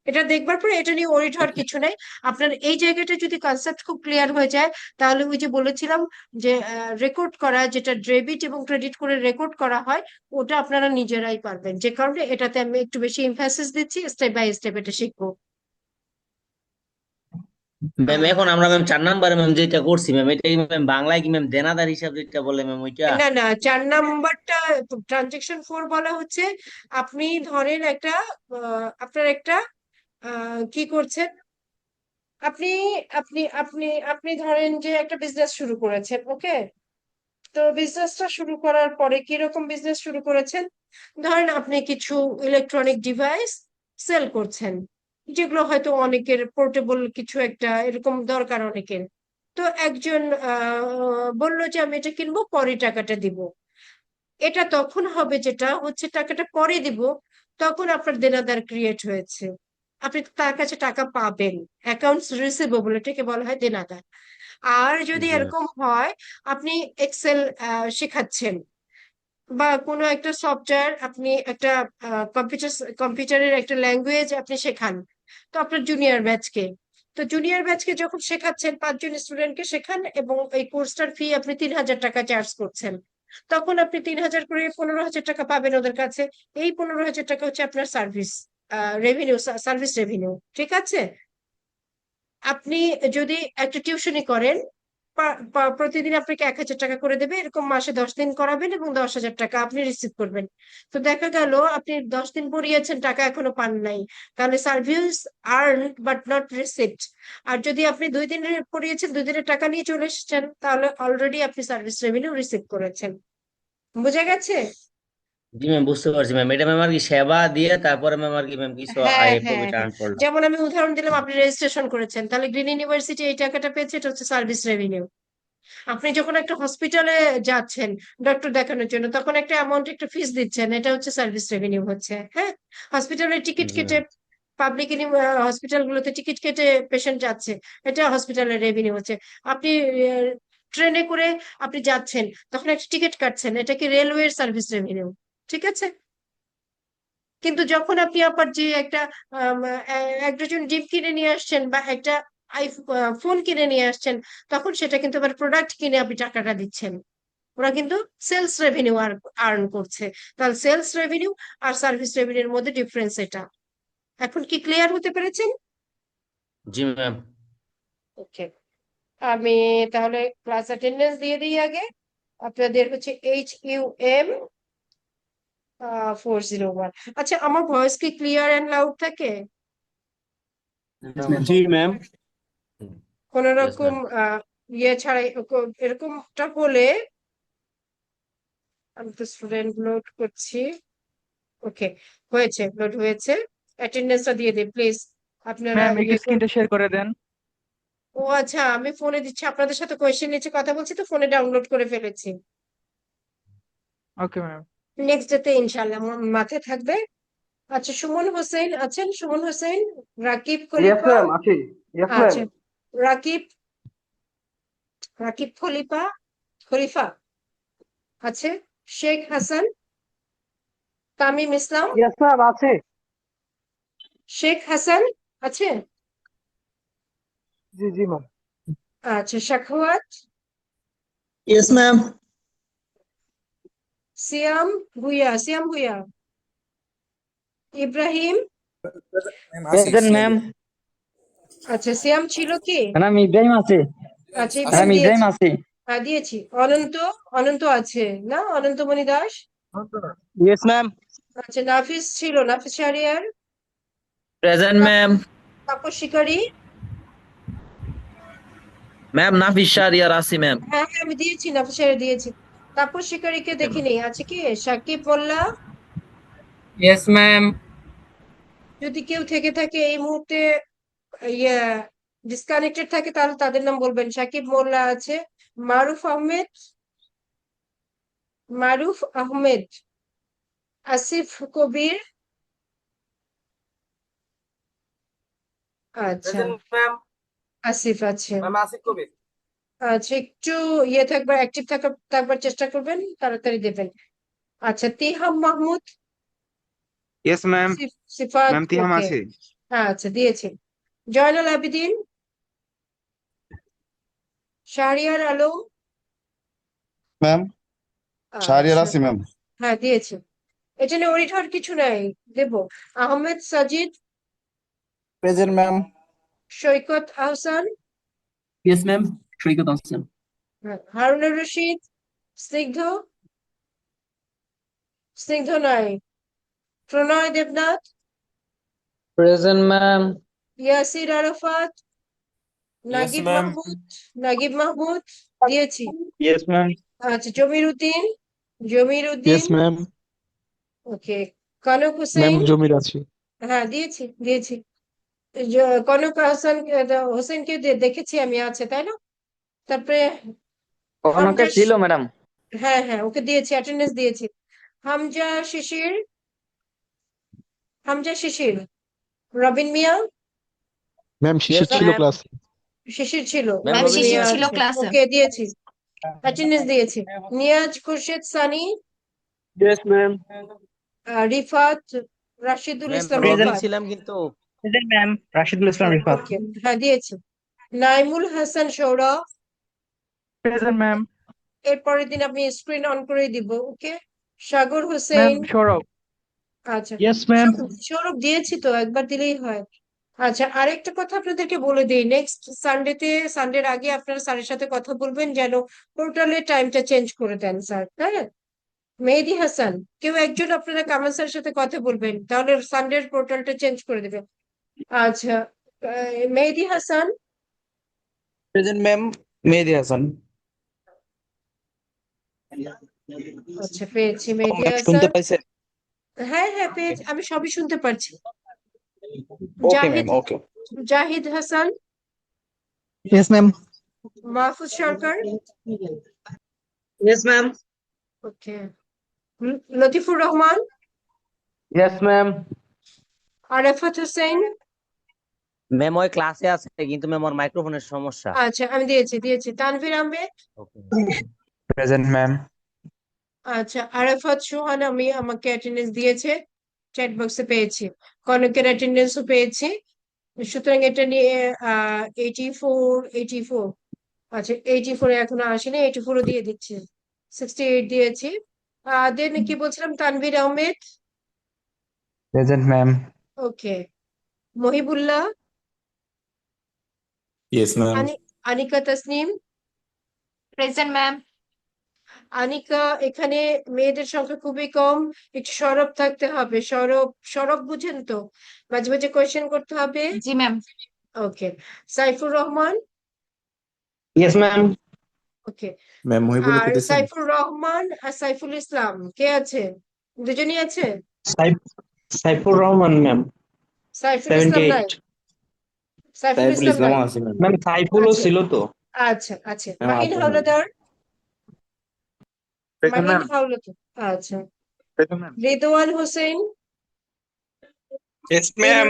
এটা দেখবার পরে এটা নিয়ে ওরিড হওয়ার কিছু নাই। আপনার এই জায়গাটা যদি কনসেপ্ট খুব ক্লিয়ার হয়ে যায়, তাহলে ওই যে বলেছিলাম যে রেকর্ড করা, যেটা ডেবিট এবং ক্রেডিট করে রেকর্ড করা হয়, ওটা আপনারা নিজেরাই পারবেন, যে কারণে এটাতে আমি একটু বেশি এমফাসিস দিচ্ছি, স্টেপ বাই স্টেপ এটা শিখবো। ম্যাম এখন আমরা ম্যাম 4 নাম্বারে ম্যাম যেটা করছি ম্যাম, এটা কি ম্যাম বাংলায় কি ম্যাম দেনাদার হিসাব যেটা বলে ম্যাম ওইটা? না না, 4 নাম্বারটা ট্রানজেকশন 4 বলা হচ্ছে, আপনি ধরেন একটা আপনার একটা কি করছেন, আপনি আপনি আপনি আপনি ধরেন যে একটা বিজনেস শুরু করেছেন। ওকে, তো বিজনেসটা শুরু করার পরে কিরকম বিজনেস শুরু করেছেন, ধরেন আপনি কিছু ইলেকট্রনিক ডিভাইস সেল করছেন, যেগুলো হয়তো অনেকের পোর্টেবল কিছু একটা এরকম দরকার অনেকের। তো একজন বললো যে আমি এটা কিনবো, পরে টাকাটা দিব। এটা তখন হবে যেটা হচ্ছে টাকাটা পরে দিব, তখন আপনার দেনাদার ক্রিয়েট হয়েছে, আপনি তার কাছে টাকা পাবেন, অ্যাকাউন্টস রিসিভেবল, এটাকে বলা হয় দেনাদার। আর যদি জি এরকম হয়, আপনি এক্সেল শেখাচ্ছেন বা কোনো একটা সফটওয়্যার, আপনি একটা কম্পিউটারের একটা ল্যাঙ্গুয়েজ আপনি শেখান, তো আপনার জুনিয়র ব্যাচকে, তো জুনিয়র ব্যাচকে যখন শেখাচ্ছেন 5 জন স্টুডেন্টকে শেখান এবং এই কোর্সটার ফি আপনি 3,000 টাকা চার্জ করছেন, তখন আপনি 3,000 করে 15,000 টাকা পাবেন ওদের কাছে। এই 15,000 টাকা হচ্ছে আপনার সার্ভিস রেভিনিউ, সার্ভিস রেভিনিউ, ঠিক আছে? আপনি যদি একটা টিউশনি করেন, প্রতিদিন আপনাকে 1,000 টাকা করে দেবে, এরকম মাসে 10 দিন করাবেন এবং 10,000 টাকা আপনি রিসিভ করবেন। তো দেখা গেল আপনি 10 দিন পড়িয়েছেন, টাকা এখনো পান নাই, তাহলে service earn but not received. আর যদি আপনি 2 দিন পড়িয়েছেন, 2 দিনের টাকা নিয়ে চলে এসেছেন, তাহলে অলরেডি আপনি সার্ভিস রেভিনিউ রিসিভ করেছেন। বুঝা গেছে? জি ম্যাম, বুঝতে পারছি ম্যাম। এটা ম্যাম আর কি সেবা দিয়ে তারপরে ম্যাম আর কি ম্যাম কিছু হ্যাঁ আয় হ্যাঁ প্রফিট হ্যাঁ, আর্ন করলাম। যেমন আমি উদাহরণ দিলাম, আপনি রেজিস্ট্রেশন করেছেন, তাহলে গ্রিন ইউনিভার্সিটি এই টাকাটা পেয়েছে, এটা হচ্ছে সার্ভিস রেভিনিউ। আপনি যখন একটা হসপিটালে যাচ্ছেন ডক্টর দেখানোর জন্য, তখন একটা অ্যামাউন্ট, একটা ফিস দিচ্ছেন, এটা হচ্ছে সার্ভিস রেভিনিউ হচ্ছে। হ্যাঁ, হসপিটালের টিকিট জি কেটে, ম্যাম। পাবলিক হসপিটাল গুলোতে টিকিট কেটে পেশেন্ট যাচ্ছে, এটা হসপিটালের রেভিনিউ হচ্ছে। আপনি ট্রেনে করে আপনি যাচ্ছেন, তখন একটা টিকিট কাটছেন, এটা কি রেলওয়ের সার্ভিস রেভিনিউ, ঠিক আছে? কিন্তু যখন আপনি আবার যে একটা এক ডজন ডিম কিনে নিয়ে আসছেন বা একটা ফোন কিনে নিয়ে আসছেন, তখন সেটা কিন্তু আবার প্রোডাক্ট কিনে আপনি টাকাটা দিচ্ছেন। ওরা কিন্তু সেলস রেভিনিউ আর্ন করছে। তাহলে সেলস রেভিনিউ আর সার্ভিস রেভিনিউর মধ্যে ডিফারেন্স এটা। এখন কি ক্লিয়ার হতে পেরেছেন? জি ম্যাম। ওকে, আমি তাহলে ক্লাস অ্যাটেন্ডেন্স দিয়ে দিই আগে। আপনাদের হচ্ছে HUM 401। আচ্ছা, আমার ভয়েস কি ক্লিয়ার অ্যান্ড লাউড থাকে? Yes, ma'am. জি ম্যাম। কোন Yes, রকম ma'am. ইয়ে ছাড়াই এরকমটা হলে, আমি তো স্টুডেন্ট লোড করছি। ওকে, হয়েছে, লোড হয়েছে। অ্যাটেন্ডেন্সটা দিয়ে দিন প্লিজ আপনারা ম্যাম একটু ইয়ে স্ক্রিনটা শেয়ার করে দেন। ও আচ্ছা, আমি ফোনে দিচ্ছি, আপনাদের সাথে কোয়েশ্চেন নিচে কথা বলছি তো ফোনে ডাউনলোড করে ফেলেছি। Okay ma'am. নেক্সট ডেতে ইনশাল্লাহ আমার মাথায় থাকবে। আচ্ছা, সুমন হোসেন আছেন? সুমন হোসেন, রাকিব ইয়েস খলিফা। ম্যাম, আছি। Yes ma'am. আচ্ছা, রাকিব, রাকিব খলিফা আছে, শেখ হাসান, তামিম ইসলাম, ইয়েস ম্যাম, আছে। শেখ হাসান আছে। জি জি ম্যাম। আচ্ছা, সাখাওয়াত, Yes, ma'am. সিয়াম ভুইয়া, ইব্রাহিম। Present, ma'am. আচ্ছা, সিয়াম ছিল কি? Madam Ibrahim আছে। আচ্ছা, Madam ইব্রাহিম Ibrahim দিয়েছি। আছে। হ্যাঁ দিয়েছি। অনন্ত আছে না? অনন্তমণি দাস। Yes, ma'am. আচ্ছা, নাফিস ছিল, নাফিস শাহরিয়ার। Present, ma'am. তাপস শিকারী। Ma'am Nafis Shahriar আছে, ma'am. হ্যাঁ হ্যাঁ, আমি দিয়েছি, নাফিস শাহরিয়ার দিয়েছি। তাপস শিকারীকে দেখিনি, আছে কি? সাকিব মোল্লা। Yes, ma'am. যদি কেউ থেকে থাকে এই মুহূর্তে, ইয়ে ডিসকানেক্টেড থাকে, তাহলে তাদের নাম বলবেন। সাকিব মোল্লা আছে। মারুফ আহমেদ, মারুফ আহমেদ, আসিফ কবির। আচ্ছা, ma'am. আসিফ আছে। আসিফ কবির। আচ্ছা, একটু ইয়ে থাকবার, অ্যাক্টিভ থাকবার চেষ্টা করবেন, তাড়াতাড়ি দেবেন। আচ্ছা, তিহাম মাহমুদ, ইয়েস ম্যাম। সিফাত। ম্যাম তিহাম ওকে, আছে। আচ্ছা দিয়েছি। জয়নুল আবেদিন, শাহরিয়ার আলম। ম্যাম শাহরিয়ার আচ্ছা, আছি ম্যাম। হ্যাঁ দিয়েছি। এটা নিয়ে ওরিট হওয়ার কিছু নাই, দেব। Ahmed Sajid, present ma'am. Saikat Ahsan, Yes, ma'am. Saikat Ahsan. Harunur Rashid, Snigdho, Snigdho নাই। Pronoy Debnath, Present, ma'am. Yasir Arafat, Nagib ma'am. Mahmud দিয়েছি। Yes ma'am. আচ্ছা, Jamir Uddin. Ma'am. Okay, Konok ma'am Hossain. Jamir আছি। হ্যাঁ দিয়েছি। কনক হোসেনকে দেখেছি আমি, আছে তাই না? তারপরে অনেকে হামজা ছিল ম্যাডাম। হ্যাঁ হ্যাঁ, ওকে দিয়েছি, অ্যাটেন্ডেন্স দিয়েছি। হামজা শিশির, রবিন মিয়া। ম্যাম শিশির ছিল ma'am. ক্লাস। শিশির ছিল, Ma'am, রবিন রবিন মিয়া মিয়া ছিল আছে। ক্লাসে। ওকে দিয়েছি, অ্যাটেন্ডেন্স দিয়েছি। Niaz Khurshed Sunny, yes ma'am. Rifat, Rashidul Ma'am, ইসলাম present রিফাত। ছিলাম কিন্তু প্রেজেন্ট ম্যাম। রাশিদুল ইসলাম রিফাত। ওকে, হ্যাঁ দিয়েছি। Naimul Hasan Sourav, present ma'am. এর পরের দিন আপনি স্ক্রিন অন করে দিব। ওকে, সাগর ম্যাম হোসেন, সৌরভ। আচ্ছা ইয়েস ম্যাম। সৌরভ দিয়েছি তো, একবার দিলেই হয়। আচ্ছা, আরেকটা কথা আপনাদেরকে বলে দিই, নেক্সট সানডের আগে আপনারা স্যারের সাথে কথা বলবেন যেন পোর্টালের টাইমটা চেঞ্জ করে দেন স্যার। হ্যাঁ, মেহেদি হাসান, কেউ একজন আপনারা কামাল স্যারের সাথে কথা বলবেন, তাহলে সানডের পোর্টালটা চেঞ্জ করে দেবেন। আচ্ছা, মেহেদি হাসান, প্রেজেন্ট ম্যাম। মেহেদি হাসান। আচ্ছা পেয়েছি মেহেদি ম্যাম হাসান। শুনতে পাইছেন? হ্যাঁ হ্যাঁ পেয়েছি, আমি সবই শুনতে পারছি। Okay ma'am, Zahid okay. Zahid Hasan, yes ma'am. Mahfuz Sarkar, yes ma'am. Okay, Latifur Rahman, yes ma'am. Arafat Hossain. Ma'am ওই ক্লাসে আছে কিন্তু ম্যাম ওর মাইক্রোফোনের সমস্যা। আচ্ছা আমি দিয়েছি। Tanvir Ahmed, present ma'am. আচ্ছা আরাফাত সোহান আমাকে অ্যাটেন্ডেন্স দিয়েছে, চ্যাট বক্সে পেয়েছি। কনকের অ্যাটেন্ডেন্সও পেয়েছি। সুতরাং এটা নিয়ে 84। আচ্ছা 84 এখনো আসেনি, 84ও দিয়ে দিচ্ছি। 68 দিয়েছি। দেন কি বলছিলাম, Tanvir Ahmed, present ma'am. Okay, Mohibullah, yes ma'am. Anika Tasnim, present ma'am. Anika, এখানে মেয়েদের সংখ্যা খুবই কম, একটু সরব থাকতে হবে। সরব বুঝেন তো, মাঝে মাঝে কোয়েশ্চেন করতে হবে। জি ম্যাম। ওকে, সাইফুর রহমান, ইয়েস ম্যাম। ওকে, ম্যাম আর সাইফুর রহমান আর সাইফুল ইসলাম কে আছে? দুজনই আছে। সাইফুর রহমান ম্যাম। সাইফুল ইসলাম নাই, 78। সাইফুল ইসলাম নাই। আছে ম্যাম। ম্যাম সাইফুলও আচ্ছা। ছিল তো। আচ্ছা আচ্ছা, ম্যাম, মাহিন আছে ma'am. Howlader, present Mahin ma'am. Howlader, আচ্ছা, present ma'am. Redwan Hossain, yes ma'am.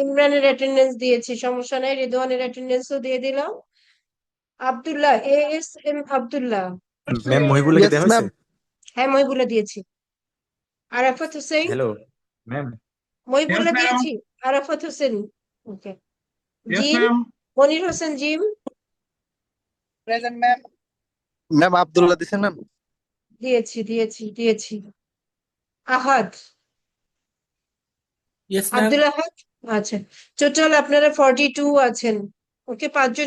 ইমরানের অ্যাটেন্ডেন্স দিয়েছি, সমস্যা নাই, রেদওয়ানের অ্যাটেন্ডেন্সও দিয়ে দিলাম। আব্দুল্লাহ, ASM আব্দুল্লাহ, ম্যাম মহিবুল্লাহকে Yes, দেওয়া হয়েছে? ma'am. হ্যাঁ মহিবুল্লাহ দিয়েছি। Arafat Hossain, hello ma'am. Mohibullah Yes, ma'am. দিয়েছি। Arafat Hossain, okay, yes Jim, ma'am. Monir Hossain Jim, present ma'am. Ma'am Abdullah দিছেন ম্যাম? দিয়েছি। আহাদ, ইয়েস আব্দুল আহাদ, আচ্ছা, টোটাল আপনারা 42 আছেন। ওকে, 5 জন